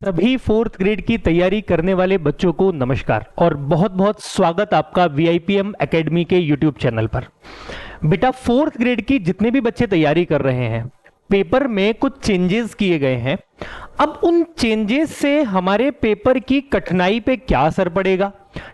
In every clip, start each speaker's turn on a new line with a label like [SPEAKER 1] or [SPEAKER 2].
[SPEAKER 1] सभी fourth grade की तैयारी करने वाले बच्चों को नमस्कार और बहुत बहुत स्वागत आपका वीआईपीएम एकेडमी के यूट्यूब चैनल पर। बेटा, फोर्थ ग्रेड की जितने भी बच्चे तैयारी कर रहे हैं, पेपर में कुछ चेंजेस किए गए हैं। अब उन चेंजेस से हमारे पेपर की कठिनाई पे क्या असर पड़ेगा?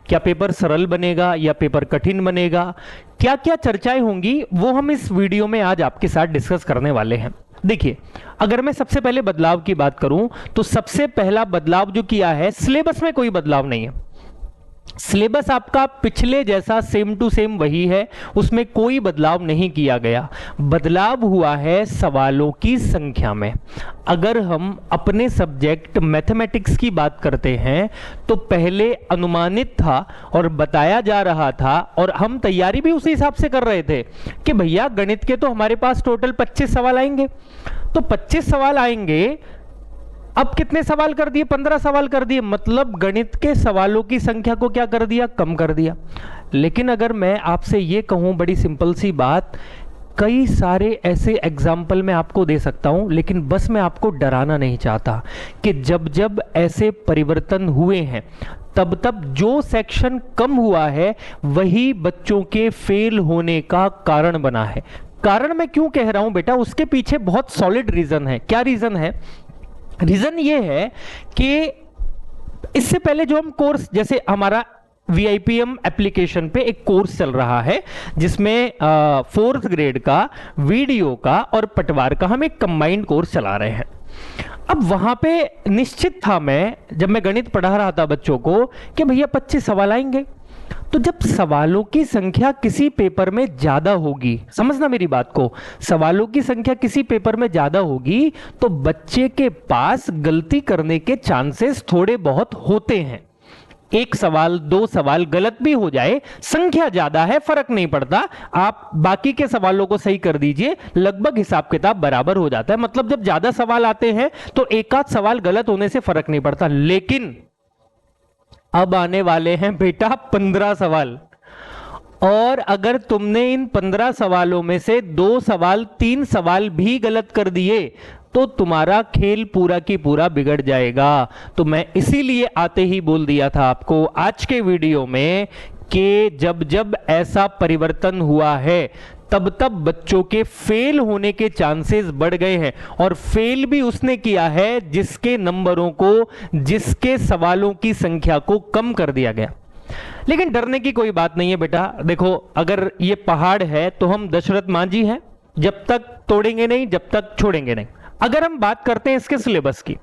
[SPEAKER 1] क्या पेपर सरल बनेगा या पेपर कठिन बनेगा? क्या क्या चर्चाएं होंगी वो हम इस वीडियो में आज आपके साथ डिस्कस करने वाले हैं। देखिए, अगर मैं सबसे पहले बदलाव की बात करूं तो सबसे पहला बदलाव जो किया है, सिलेबस में कोई बदलाव नहीं है। सिलेबस आपका पिछले जैसा सेम टू सेम वही है, उसमें कोई बदलाव नहीं किया गया। बदलाव हुआ है सवालों की संख्या में। अगर हम अपने सब्जेक्ट मैथमेटिक्स की बात करते हैं तो पहले अनुमानित था और बताया जा रहा था और हम तैयारी भी उसी हिसाब से कर रहे थे कि भैया गणित के तो हमारे पास टोटल 25 सवाल आएंगे, तो 25 सवाल आएंगे। अब कितने सवाल कर दिए? 15 सवाल कर दिए, मतलब गणित के सवालों की संख्या को क्या कर दिया? कम कर दिया। लेकिन अगर मैं आपसे ये कहूं, बड़ी सिंपल सी बात, कई सारे ऐसे एग्जाम्पल मैं आपको दे सकता हूं, लेकिन बस मैं आपको डराना नहीं चाहता कि जब जब ऐसे परिवर्तन हुए हैं तब तब जो सेक्शन कम हुआ है वही बच्चों के फेल होने का कारण बना है। कारण मैं क्यों कह रहा हूं बेटा, उसके पीछे बहुत सॉलिड रीजन है। क्या रीजन है? रीजन ये है कि इससे पहले जो हम कोर्स, जैसे हमारा वीआईपीएम एप्लीकेशन पे एक कोर्स चल रहा है जिसमें फोर्थ ग्रेड का, वीडियो का और पटवार का हम एक कंबाइंड कोर्स चला रहे हैं। अब वहां पे निश्चित था, मैं जब मैं गणित पढ़ा रहा था बच्चों को, कि भैया 25 सवाल आएंगे। तो जब सवालों की संख्या किसी पेपर में ज्यादा होगी, समझना मेरी बात को, सवालों की संख्या किसी पेपर में ज्यादा होगी तो बच्चे के पास गलती करने के चांसेस थोड़े बहुत होते हैं। एक सवाल, दो सवाल गलत भी हो जाए, संख्या ज्यादा है, फर्क नहीं पड़ता, आप बाकी के सवालों को सही कर दीजिए, लगभग हिसाब किताब बराबर हो जाता है। मतलब जब ज्यादा सवाल आते हैं तो एक आध सवाल गलत होने से फर्क नहीं पड़ता। लेकिन अब आने वाले हैं बेटा 15 सवाल, और अगर तुमने इन 15 सवालों में से 2 सवाल, 3 सवाल भी गलत कर दिए तो तुम्हारा खेल पूरा की पूरा बिगड़ जाएगा। तो मैं इसीलिए आते ही बोल दिया था आपको आज के वीडियो में कि जब जब ऐसा परिवर्तन हुआ है तब तब बच्चों के फेल होने के चांसेस बढ़ गए हैं। और फेल भी उसने किया है जिसके नंबरों को, जिसके सवालों की संख्या को कम कर दिया गया। लेकिन डरने की कोई बात नहीं है बेटा। देखो, अगर ये पहाड़ है तो हम दशरथ मांझी हैं, जब तक तोड़ेंगे नहीं, जब तक छोड़ेंगे नहीं। अगर हम बात करते हैं इसके सिलेबस की,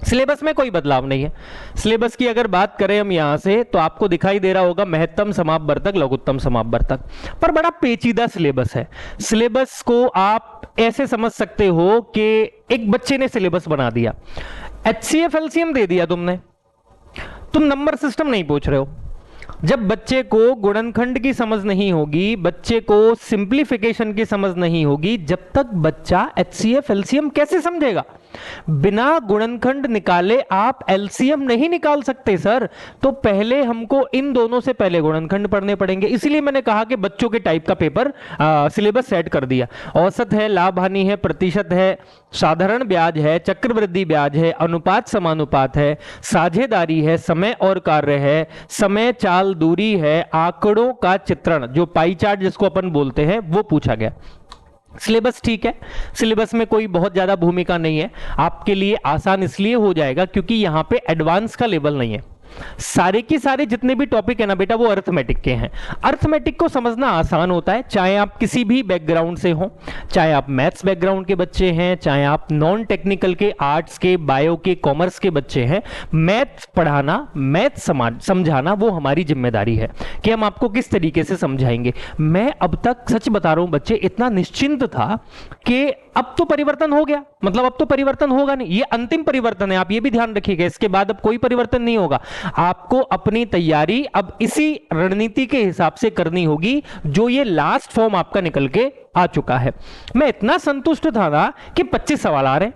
[SPEAKER 1] सिलेबस में कोई बदलाव नहीं है। सिलेबस की अगर बात करें हम यहां से, तो आपको दिखाई दे रहा होगा महत्तम समापवर्तक, लघुत्तम समापवर्तक, पर बड़ा पेचीदा सिलेबस है। सिलेबस को आप ऐसे समझ सकते हो कि एक बच्चे ने सिलेबस बना दिया, एचसीएफ एलसीएम दे दिया तुमने, तुम नंबर सिस्टम नहीं पूछ रहे हो। जब बच्चे को गुणनखंड की समझ नहीं होगी, बच्चे को सिंप्लीफिकेशन की समझ नहीं होगी, जब तक बच्चा एचसीएफ एलसीएम कैसे समझेगा? बिना गुणनखंड निकाले आप एलसीएम नहीं निकाल सकते सर। तो पहले हमको इन दोनों से पहले गुणनखंड पढ़ने पड़ेंगे। इसलिए मैंने कहा कि बच्चों के टाइप का पेपर सिलेबस सेट कर दिया। औसत है, लाभ हानि है, प्रतिशत है, साधारण ब्याज है, चक्रवृद्धि ब्याज है, अनुपात समानुपात है, साझेदारी है, समय और कार्य है, समय चाल दूरी है, आंकड़ों का चित्रण, जो पाई चार्ट जिसको अपन बोलते हैं, वो पूछा गया। सिलेबस ठीक है, सिलेबस में कोई बहुत ज्यादा भूमिका नहीं है। आपके लिए आसान इसलिए हो जाएगा क्योंकि यहां पे एडवांस का लेवल नहीं है। सारे के सारे जितने भी टॉपिक है ना बेटा, वो अर्थमेटिक के हैं। अर्थमेटिक को समझना आसान होता है, चाहे आप किसी भी बैकग्राउंड से हो, चाहे आप मैथ्स बैकग्राउंड के बच्चे हैं, चाहे आप नॉन टेक्निकल के, आर्ट्स के, बायो के, कॉमर्स के बच्चे हैं। मैथ्स पढ़ाना, मैथ्स समझाना वो हमारी जिम्मेदारी है कि हम आपको किस तरीके से समझाएंगे। मैं अब तक सच बता रहा हूं बच्चे, इतना निश्चिंत था कि अब तो परिवर्तन हो गया, मतलब अब तो परिवर्तन होगा नहीं, ये अंतिम परिवर्तन है, आप ये भी ध्यान रखिएगा, इसके बाद अब कोई परिवर्तन नहीं होगा। आपको अपनी तैयारी अब इसी रणनीति के हिसाब से करनी होगी जो ये लास्ट फॉर्म आपका निकल के आ चुका है। मैं इतना संतुष्ट था ना कि 25 सवाल आ रहे हैं।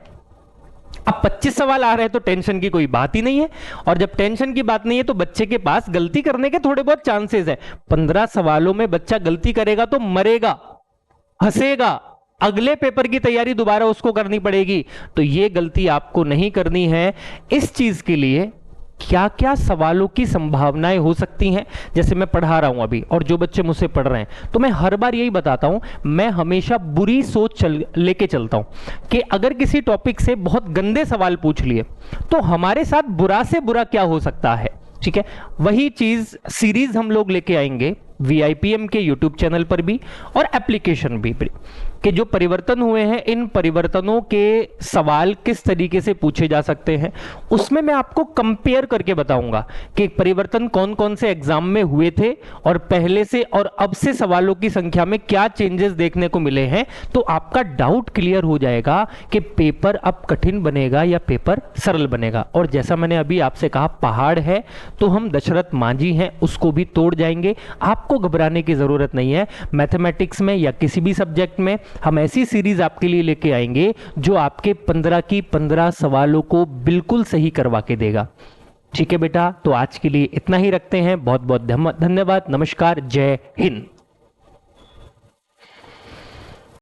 [SPEAKER 1] अब 25 सवाल आ रहे हैं तो टेंशन की कोई बात ही नहीं है, और जब टेंशन की बात नहीं है तो बच्चे के पास गलती करने के थोड़े बहुत चांसेस है। 15 सवालों में बच्चा गलती करेगा तो मरेगा, हंसेगा, अगले पेपर की तैयारी दोबारा उसको करनी पड़ेगी। तो ये गलती आपको नहीं करनी है। इस चीज के लिए क्या क्या सवालों की संभावनाएं हो सकती हैं, जैसे मैं पढ़ा रहा हूं अभी और जो बच्चे मुझसे पढ़ रहे हैं, तो मैं हर बार यही बताता हूं, मैं हमेशा बुरी सोच लेके चलता हूं कि अगर किसी टॉपिक से बहुत गंदे सवाल पूछ लिए तो हमारे साथ बुरा से बुरा क्या हो सकता है। ठीक है, वही चीज सीरीज हम लोग लेके आएंगे VIPM के YouTube चैनल पर भी और एप्लीकेशन भी कि जो परिवर्तन हुए हैं, इन परिवर्तनों के सवाल किस तरीके से पूछे जा सकते हैं। उसमें मैं आपको कंपेयर करके बताऊंगा कि परिवर्तन कौन कौन से एग्जाम में हुए थे और पहले से और अब से सवालों की संख्या में क्या चेंजेस देखने को मिले हैं। तो आपका डाउट क्लियर हो जाएगा कि पेपर अब कठिन बनेगा या पेपर सरल बनेगा। और जैसा मैंने अभी आपसे कहा, पहाड़ है तो हम दशरथ मांझी हैं, उसको भी तोड़ जाएंगे। आपको घबराने की जरूरत नहीं है। मैथमेटिक्स में या किसी भी सब्जेक्ट में हम ऐसी सीरीज आपके लिए लेके आएंगे जो आपके 15 की 15 सवालों को बिल्कुल सही करवा के देगा। ठीक है बेटा, तो आज के लिए इतना ही रखते हैं। बहुत बहुत धन्यवाद। नमस्कार, जय हिंद।